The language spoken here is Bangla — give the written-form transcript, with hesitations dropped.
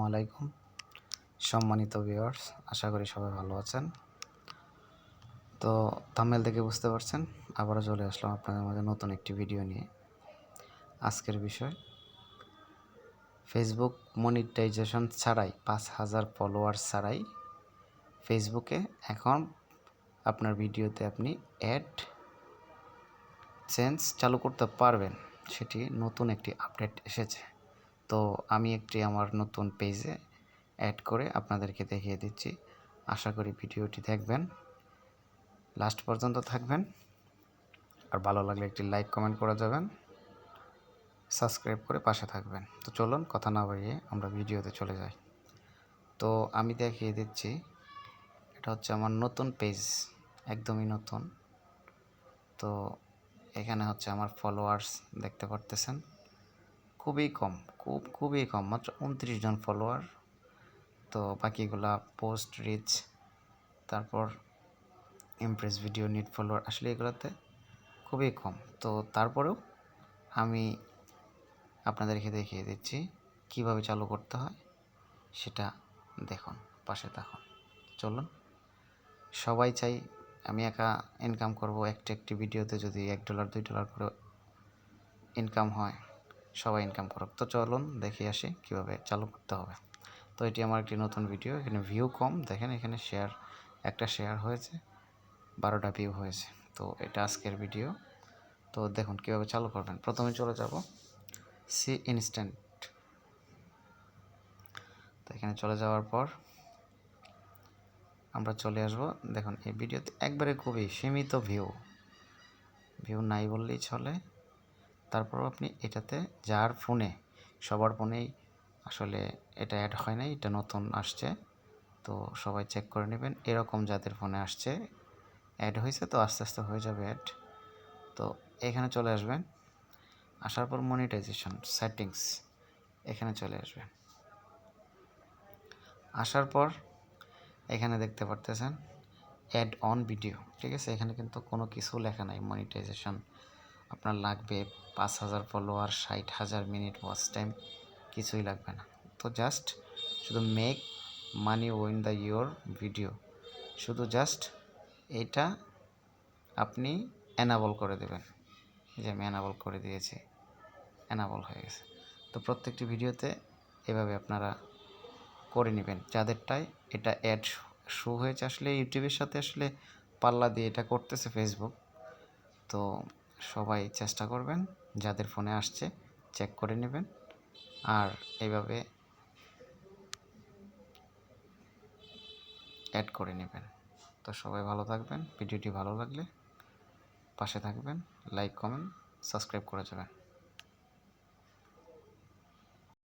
আলাইকুম সম্মানিত ভিউয়ার্স, আশা করি সবাই ভালো আছেন। তো থাম্বনেল থেকে বুঝতে পারছেন, আবারও চলে আসলাম আপনাদের মাঝে নতুন একটি ভিডিও নিয়ে। আজকের বিষয় ফেসবুক মনিটাইজেশন ছাড়াই 5000 ফলোয়ার্স ছাড়াই ফেসবুকে এখন আপনার ভিডিওতে আপনি অ্যাড চেঞ্জ চালু করতে পারবেন। সেটি নতুন একটি আপডেট এসেছে। তো আমি আমার নতুন পেজে অ্যাড করে আপনাদেরকে দেখিয়ে দিচ্ছি। আশা করি ভিডিওটি দেখবেন, লাস্ট পর্যন্ত থাকবেন। আর ভালো লাগলে একটি লাইক কমেন্ট করে যাবেন, সাবস্ক্রাইব করে পাশে থাকবেন। তো চলুন কথা না বাড়িয়ে আমরা ভিডিওতে চলে যাই। তো আমি দেখিয়ে দিচ্ছি, এটা হচ্ছে আমার নতুন পেজ, একদমই নতুন। তো এখানে হচ্ছে আমার ফলোয়ার্স দেখতে পারতেছেন, খুবই কম, খুবই কম, মাত্র 29 জন ফলোয়ার। তো বাকিগুলা পোস্ট, রিচ, তারপর ইমপ্রেস ভিডিও, নিট ফলোয়ার, আসলে এগুলোতে খুবই কম। তো তারপরেও আমি আপনাদেরকে দেখিয়ে দিচ্ছি কিভাবে চালু করতে হয়, সেটা দেখুন, পাশে থাকুন। চলুন, সবাই চাই আমি একা ইনকাম করব। একটি ভিডিওতে যদি $1 $2 করে ইনকাম হয়, সবাই ইনকাম করুক। তো চলুন দেখে আসি কিভাবে চালু করতে হবে। তো এটি আমার একটি নতুন ভিডিও, এখানে ভিউ কম, দেখেন এখানে একটা শেয়ার হয়েছে, 12টা ভিউ হয়েছে। তো এটা আজকের ভিডিও। তো দেখুন কীভাবে চালু করবেন। প্রথমে চলে যাব সি ইনস্ট্যান্ট। তো এখানে চলে যাওয়ার পর আমরা চলে আসব। দেখুন এই ভিডিওতে একবারে খুবই সীমিত ভিউ নাই বললেই চলে। তারপর আপনি এটাতে যার ফোনে, সবার ফোনেই আসলে এটা অ্যাড হয় নাই, এটা নতুন আসছে। তো সবাই চেক করে নেবেন, এরকম যাদের ফোনে আসছে অ্যাড হয়েছে, তো আস্তে আস্তে হয়ে যাবে অ্যাড। তো এখানে চলে আসবেন, আসার পর মনিটাইজেশন সেটিংস, এখানে চলে আসবেন। আসার পর এখানে দেখতে পারতেছেন অ্যাড অন ভিডিও, ঠিক আছে। এখানে কিন্তু কোনো কিছু লেখা নাই মনিটাইজেশন আপনার লাগবে 5000 ফলোয়ার, 60,000 মিনিট ওয়াচ টাইম, কিছুই লাগবে না। তো জাস্ট শুধু make money win the your video, শুধু জাস্ট এটা আপনি এনাবল করে দেবেন। এই যে আমি এনাবল করে দিয়েছি, এনাবল হয়ে গেছে। তো প্রত্যেকটি ভিডিওতে এভাবে আপনারা করে নেবেন, যাদেরটাই এটা অ্যাড শো হয়েছে। আসলে ইউটিউবের সাথে আসলে পাল্লা দিয়ে এটা করতেছে ফেসবুক। তো সবাই চেষ্টা করবেন, যাদের ফোনে আসছে চেক করে নেবেন, আর এইভাবে অ্যাড করে নেবেন। তো সবাই ভালো থাকবেন, ভিডিওটি ভালো লাগলে পাশে থাকবেন, লাইক কমেন্ট সাবস্ক্রাইব করে যাবেন।